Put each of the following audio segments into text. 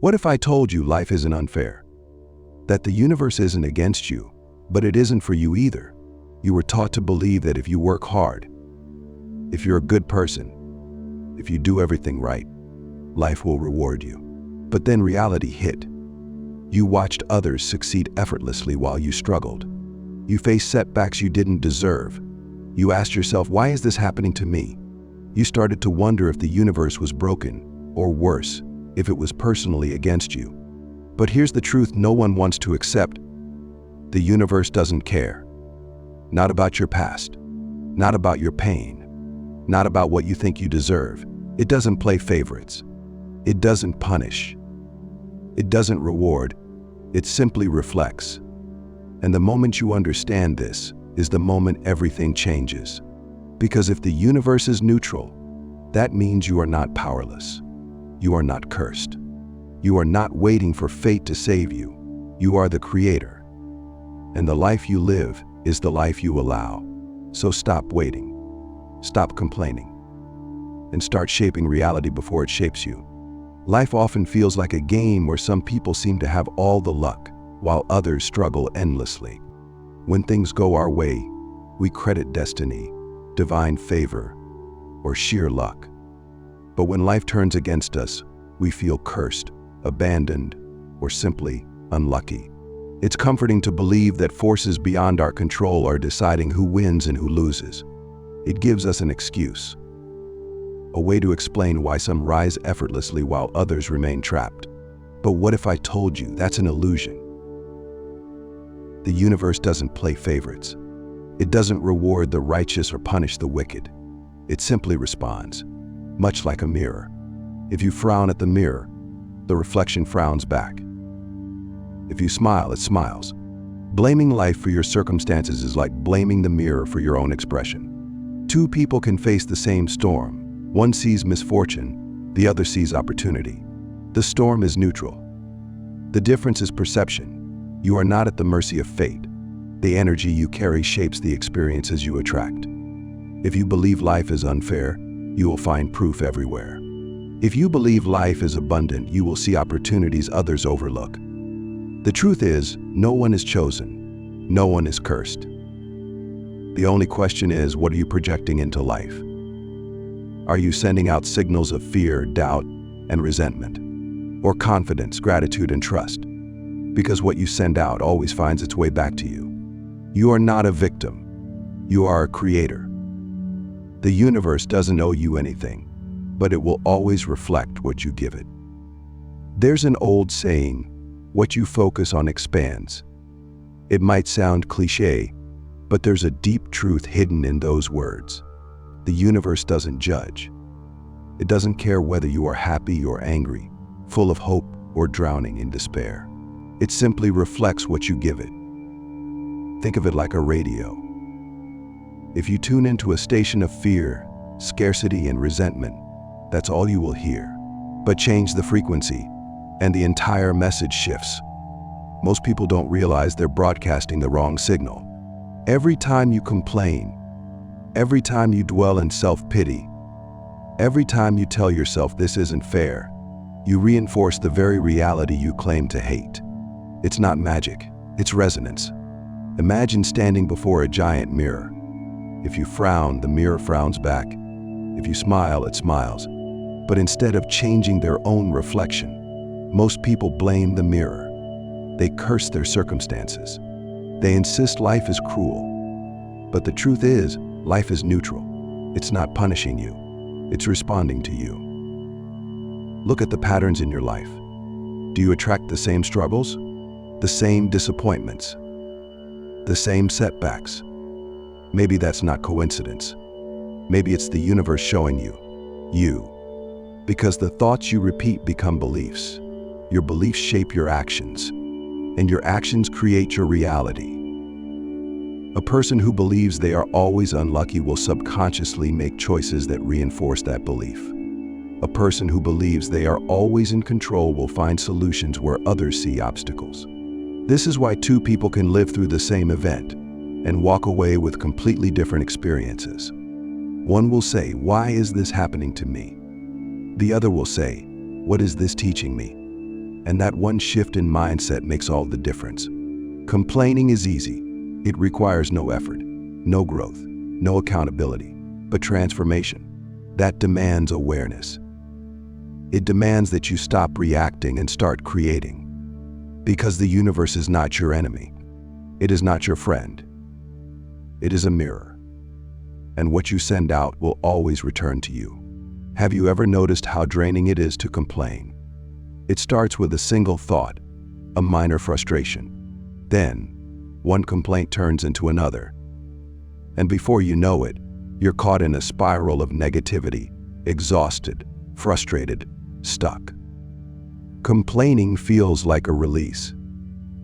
What if I told you life isn't unfair? That the universe isn't against you, but it isn't for you either. You were taught to believe that if you work hard, if you're a good person, if you do everything right, life will reward you. But then reality hit. You watched others succeed effortlessly while you struggled. You faced setbacks you didn't deserve. You asked yourself, why is this happening to me? You started to wonder if the universe was broken, or worse, if it was personally against you. But here's the truth no one wants to accept. The universe doesn't care. Not about your past, not about your pain, not about what you think you deserve. It doesn't play favorites. It doesn't punish. It doesn't reward. It simply reflects. And the moment you understand this is the moment everything changes. Because if the universe is neutral, that means you are not powerless. You are not cursed. You are not waiting for fate to save you. You are the creator. And the life you live is the life you allow. So stop waiting. Stop complaining. And start shaping reality before it shapes you. Life often feels like a game where some people seem to have all the luck, while others struggle endlessly. When things go our way, we credit destiny, divine favor, or sheer luck. But when life turns against us, we feel cursed, abandoned, or simply unlucky. It's comforting to believe that forces beyond our control are deciding who wins and who loses. It gives us an excuse, a way to explain why some rise effortlessly while others remain trapped. But what if I told you that's an illusion? The universe doesn't play favorites. It doesn't reward the righteous or punish the wicked. It simply responds, much like a mirror. If you frown at the mirror, the reflection frowns back. If you smile, it smiles. Blaming life for your circumstances is like blaming the mirror for your own expression. Two people can face the same storm. One sees misfortune, the other sees opportunity. The storm is neutral. The difference is perception. You are not at the mercy of fate. The energy you carry shapes the experiences you attract. If you believe life is unfair, you will find proof everywhere. If you believe life is abundant, you will see opportunities others overlook. The truth is, no one is chosen. No one is cursed. The only question is, what are you projecting into life? Are you sending out signals of fear, doubt, and resentment? Or confidence, gratitude, and trust? Because what you send out always finds its way back to you. You are not a victim. You are a creator. The universe doesn't owe you anything, but it will always reflect what you give it. There's an old saying, what you focus on expands. It might sound cliché, but there's a deep truth hidden in those words. The universe doesn't judge. It doesn't care whether you are happy or angry, full of hope or drowning in despair. It simply reflects what you give it. Think of it like a radio. If you tune into a station of fear, scarcity, and resentment, that's all you will hear. But change the frequency, and the entire message shifts. Most people don't realize they're broadcasting the wrong signal. Every time you complain, every time you dwell in self-pity, every time you tell yourself this isn't fair, you reinforce the very reality you claim to hate. It's not magic, it's resonance. Imagine standing before a giant mirror. If you frown, the mirror frowns back. If you smile, it smiles. But instead of changing their own reflection, most people blame the mirror. They curse their circumstances. They insist life is cruel. But the truth is, life is neutral. It's not punishing you. It's responding to you. Look at the patterns in your life. Do you attract the same struggles? The same disappointments? The same setbacks? Maybe that's not coincidence. Maybe it's the universe showing you. Because the thoughts you repeat become beliefs. Your beliefs shape your actions, and your actions create your reality. A person who believes they are always unlucky will subconsciously make choices that reinforce that belief. A person who believes they are always in control will find solutions where others see obstacles. This is why two people can live through the same event and walk away with completely different experiences. One will say, "Why is this happening to me?" The other will say, "What is this teaching me?" And that one shift in mindset makes all the difference. Complaining is easy. It requires no effort, no growth, no accountability, but transformation. That demands awareness. It demands that you stop reacting and start creating. Because the universe is not your enemy. It is not your friend. It is a mirror. And what you send out will always return to you. Have you ever noticed how draining it is to complain? It starts with a single thought, a minor frustration. Then, one complaint turns into another. And before you know it, you're caught in a spiral of negativity, exhausted, frustrated, stuck. Complaining feels like a release,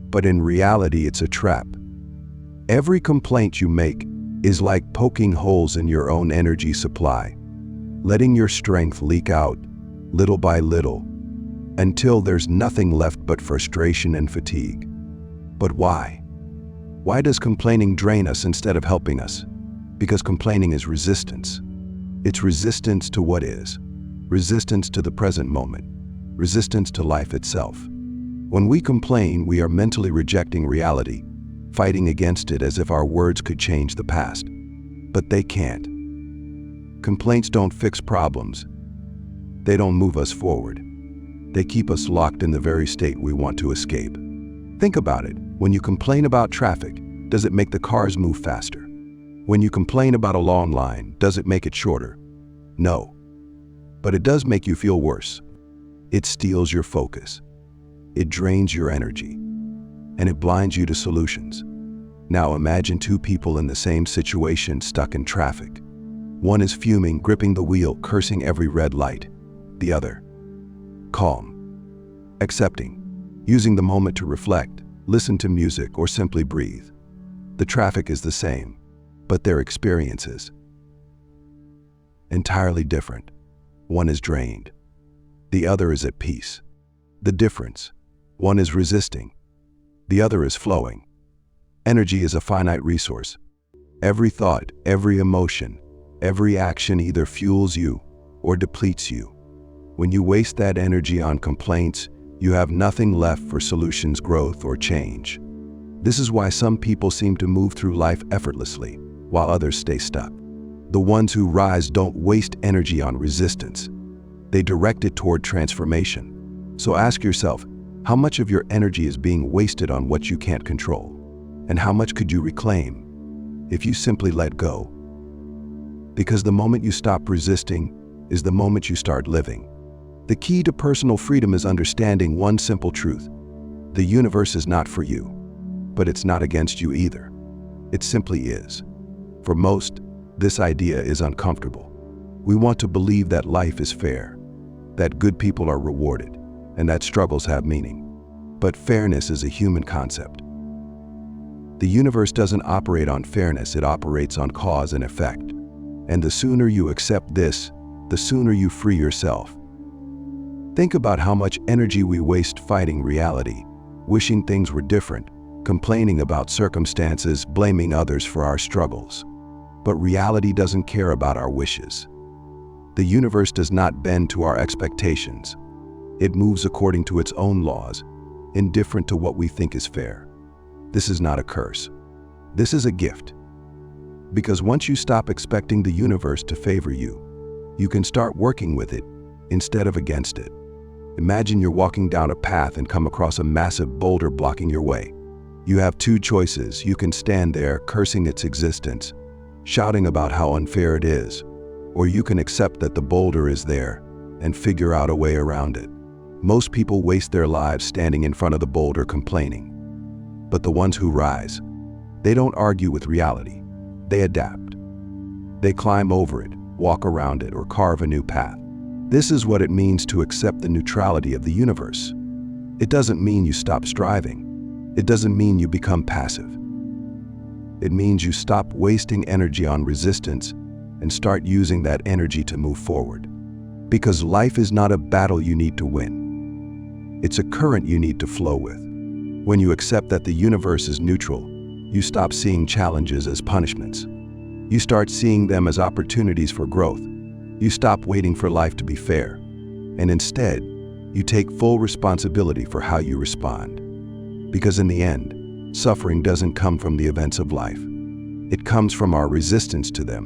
but in reality it's a trap. Every complaint you make is like poking holes in your own energy supply, letting your strength leak out, little by little, until there's nothing left but frustration and fatigue. But why? Why does complaining drain us instead of helping us? Because complaining is resistance. It's resistance to what is, resistance to the present moment, resistance to life itself. When we complain, we are mentally rejecting reality, fighting against it as if our words could change the past. But they can't. Complaints don't fix problems. They don't move us forward. They keep us locked in the very state we want to escape. Think about it. When you complain about traffic, does it make the cars move faster? When you complain about a long line, does it make it shorter? No. But it does make you feel worse. It steals your focus. It drains your energy. And it blinds you to solutions. Now imagine two people in the same situation stuck in traffic. One is fuming, gripping the wheel, cursing every red light. The other, calm, accepting, using the moment to reflect, listen to music, or simply breathe. The traffic is the same, but their experiences entirely different. One is drained. The other is at peace. The difference, one is resisting. The other is flowing. Energy is a finite resource. Every thought, every emotion, every action either fuels you or depletes you. When you waste that energy on complaints, you have nothing left for solutions, growth, or change. This is why some people seem to move through life effortlessly, while others stay stuck. The ones who rise don't waste energy on resistance. They direct it toward transformation. So ask yourself, how much of your energy is being wasted on what you can't control? And how much could you reclaim if you simply let go? Because the moment you stop resisting is the moment you start living. The key to personal freedom is understanding one simple truth. The universe is not for you, but it's not against you either. It simply is. For most, this idea is uncomfortable. We want to believe that life is fair, that good people are rewarded, and that struggles have meaning. But fairness is a human concept. The universe doesn't operate on fairness, it operates on cause and effect. And the sooner you accept this, the sooner you free yourself. Think about how much energy we waste fighting reality, wishing things were different, complaining about circumstances, blaming others for our struggles. But reality doesn't care about our wishes. The universe does not bend to our expectations. It moves according to its own laws, indifferent to what we think is fair. This is not a curse. This is a gift. Because once you stop expecting the universe to favor you, you can start working with it instead of against it. Imagine you're walking down a path and come across a massive boulder blocking your way. You have two choices. You can stand there cursing its existence, shouting about how unfair it is, or you can accept that the boulder is there and figure out a way around it. Most people waste their lives standing in front of the boulder complaining. But the ones who rise, they don't argue with reality. They adapt. They climb over it, walk around it, or carve a new path. This is what it means to accept the neutrality of the universe. It doesn't mean you stop striving. It doesn't mean you become passive. It means you stop wasting energy on resistance and start using that energy to move forward. Because life is not a battle you need to win. It's a current you need to flow with. When you accept that the universe is neutral, you stop seeing challenges as punishments. You start seeing them as opportunities for growth. You stop waiting for life to be fair, and instead, You take full responsibility for how you respond. Because in the end, suffering doesn't come from the events of life. It comes from our resistance to them.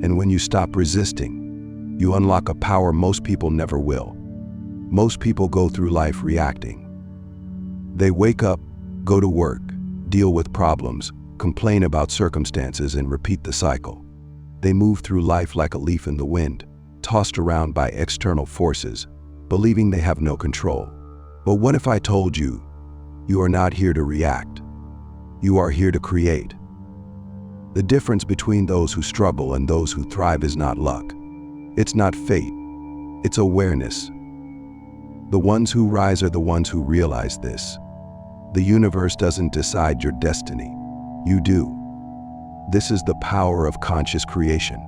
And when you stop resisting, you unlock a power most people never will. Most people go through life reacting. They wake up, go to work, deal with problems, complain about circumstances, and repeat the cycle. They move through life like a leaf in the wind, tossed around by external forces, believing they have no control. But what if I told you, you are not here to react? You are here to create. The difference between those who struggle and those who thrive is not luck. It's not fate. It's awareness. The ones who rise are the ones who realize this. The universe doesn't decide your destiny. You do. This is the power of conscious creation.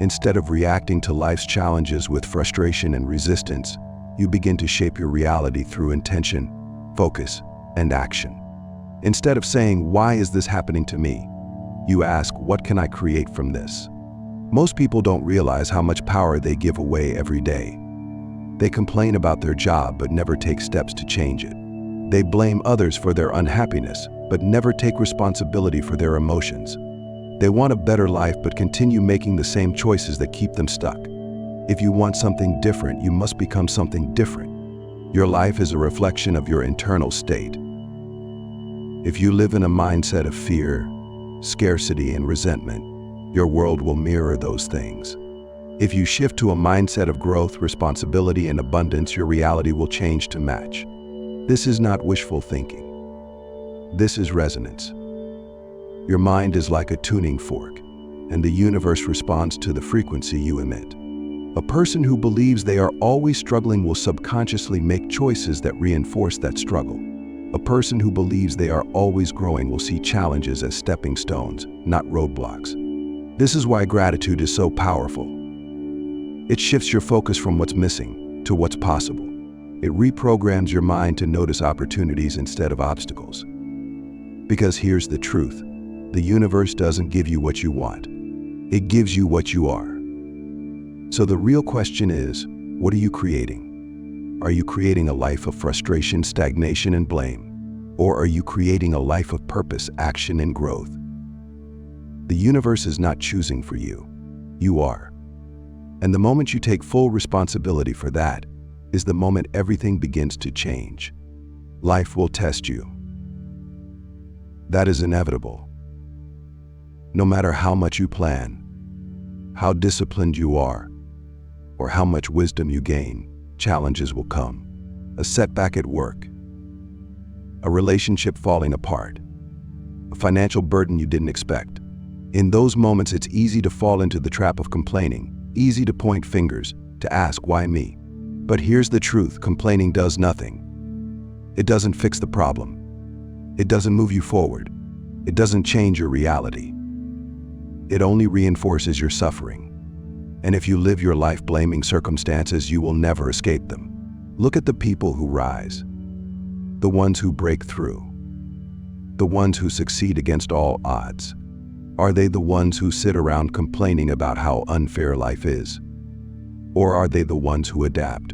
Instead of reacting to life's challenges with frustration and resistance, you begin to shape your reality through intention, focus, and action. Instead of saying, "Why is this happening to me?" you ask, "What can I create from this?" Most people don't realize how much power they give away every day. They complain about their job but never take steps to change it. They blame others for their unhappiness but never take responsibility for their emotions. They want a better life but continue making the same choices that keep them stuck. If you want something different, you must become something different. Your life is a reflection of your internal state. If you live in a mindset of fear, scarcity, and resentment, your world will mirror those things. If you shift to a mindset of growth, responsibility, and abundance, your reality will change to match. This is not wishful thinking. This is resonance. Your mind is like a tuning fork, and the universe responds to the frequency you emit. A person who believes they are always struggling will subconsciously make choices that reinforce that struggle. A person who believes they are always growing will see challenges as stepping stones, not roadblocks. This is why gratitude is so powerful. It shifts your focus from what's missing to what's possible. It reprograms your mind to notice opportunities instead of obstacles. Because here's the truth. The universe doesn't give you what you want. It gives you what you are. So the real question is, what are you creating? Are you creating a life of frustration, stagnation, and blame? Or are you creating a life of purpose, action, and growth? The universe is not choosing for you. You are. And the moment you take full responsibility for that is the moment everything begins to change. Life will test you. That is inevitable. No matter how much you plan, how disciplined you are, or how much wisdom you gain, challenges will come. A setback at work, a relationship falling apart, a financial burden you didn't expect. In those moments, it's easy to fall into the trap of complaining, easy to point fingers, to ask, "Why me?" But here's the truth, complaining does nothing. It doesn't fix the problem. It doesn't move you forward. It doesn't change your reality. It only reinforces your suffering. And if you live your life blaming circumstances, you will never escape them. Look at the people who rise, the ones who break through, the ones who succeed against all odds. Are they the ones who sit around complaining about how unfair life is? Or are they the ones who adapt,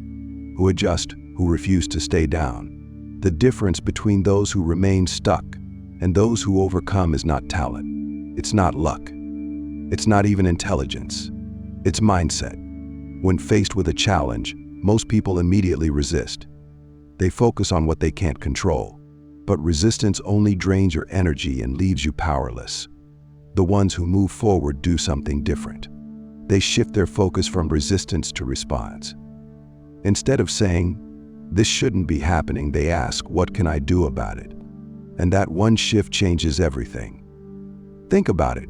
who adjust, who refuse to stay down? The difference between those who remain stuck and those who overcome is not talent. It's not luck. It's not even intelligence. It's mindset. When faced with a challenge, most people immediately resist. They focus on what they can't control. But resistance only drains your energy and leaves you powerless. The ones who move forward do something different. They shift their focus from resistance to response. Instead of saying, "This shouldn't be happening," they ask, "What can I do about it?" And that one shift changes everything. Think about it.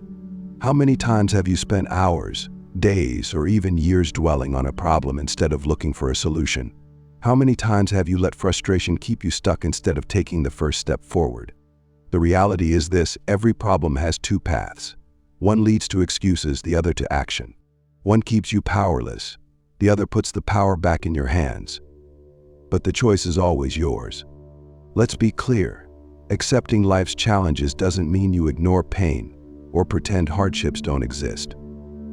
How many times have you spent hours, days, or even years dwelling on a problem instead of looking for a solution? How many times have you let frustration keep you stuck instead of taking the first step forward? The reality is this: every problem has two paths. One leads to excuses, the other to action. One keeps you powerless, the other puts the power back in your hands. But the choice is always yours. Let's be clear. Accepting life's challenges doesn't mean you ignore pain or pretend hardships don't exist.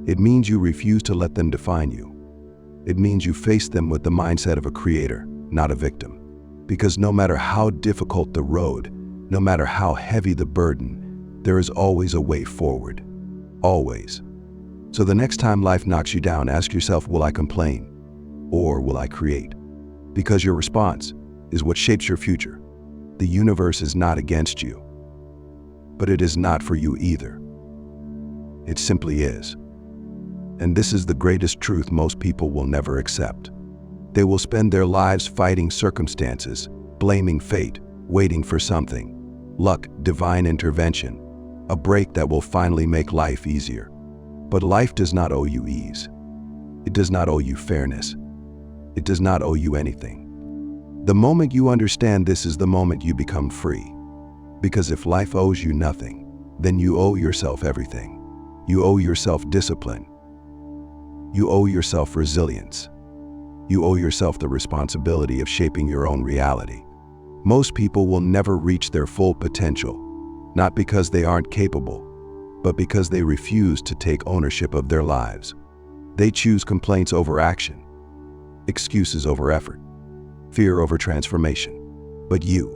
It means you refuse to let them define you. It means you face them with the mindset of a creator, not a victim. Because no matter how difficult the road, no matter how heavy the burden, there is always a way forward. Always. So the next time life knocks you down, ask yourself, will I complain or will I create? Because your response is what shapes your future. The universe is not against you, but it is not for you either. It simply is. And this is the greatest truth most people will never accept. They will spend their lives fighting circumstances, blaming fate, waiting for something, luck, divine intervention, a break that will finally make life easier. But life does not owe you ease. It does not owe you fairness. It does not owe you anything. The moment you understand this is the moment you become free. Because if life owes you nothing, then you owe yourself everything. You owe yourself discipline. You owe yourself resilience. You owe yourself the responsibility of shaping your own reality. Most people will never reach their full potential, not because they aren't capable, but because they refuse to take ownership of their lives. They choose complaints over action, excuses over effort, fear over transformation. But you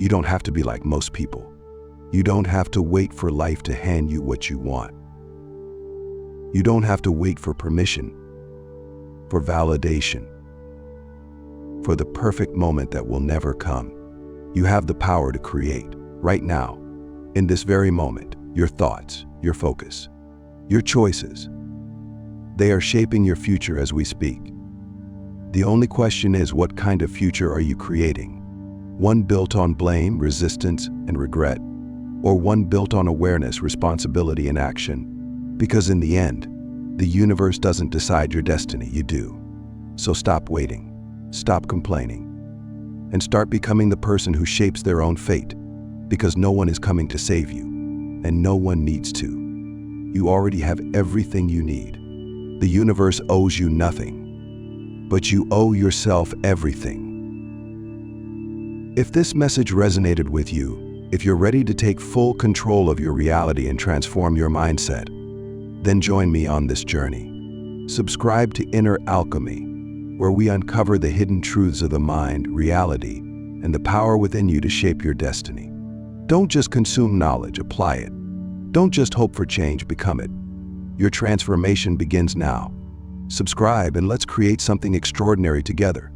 don't have to be like most people. You don't have to wait for life to hand you what you want. You don't have to wait for permission, for validation, for the perfect moment that will never come. You have the power to create, right now, in this very moment, your thoughts, your focus, your choices. They are shaping your future as we speak. The only question is, what kind of future are you creating? One built on blame, resistance, and regret, or one built on awareness, responsibility, and action? Because in the end, the universe doesn't decide your destiny, you do. So stop waiting, stop complaining, and start becoming the person who shapes their own fate. Because no one is coming to save you, and no one needs to. You already have everything you need. The universe owes you nothing, but you owe yourself everything. If this message resonated with you, if you're ready to take full control of your reality and transform your mindset, then join me on this journey. Subscribe to Inner Alchemy, where we uncover the hidden truths of the mind, reality, and the power within you to shape your destiny. Don't just consume knowledge, apply it. Don't just hope for change, become it. Your transformation begins now. Subscribe and let's create something extraordinary together.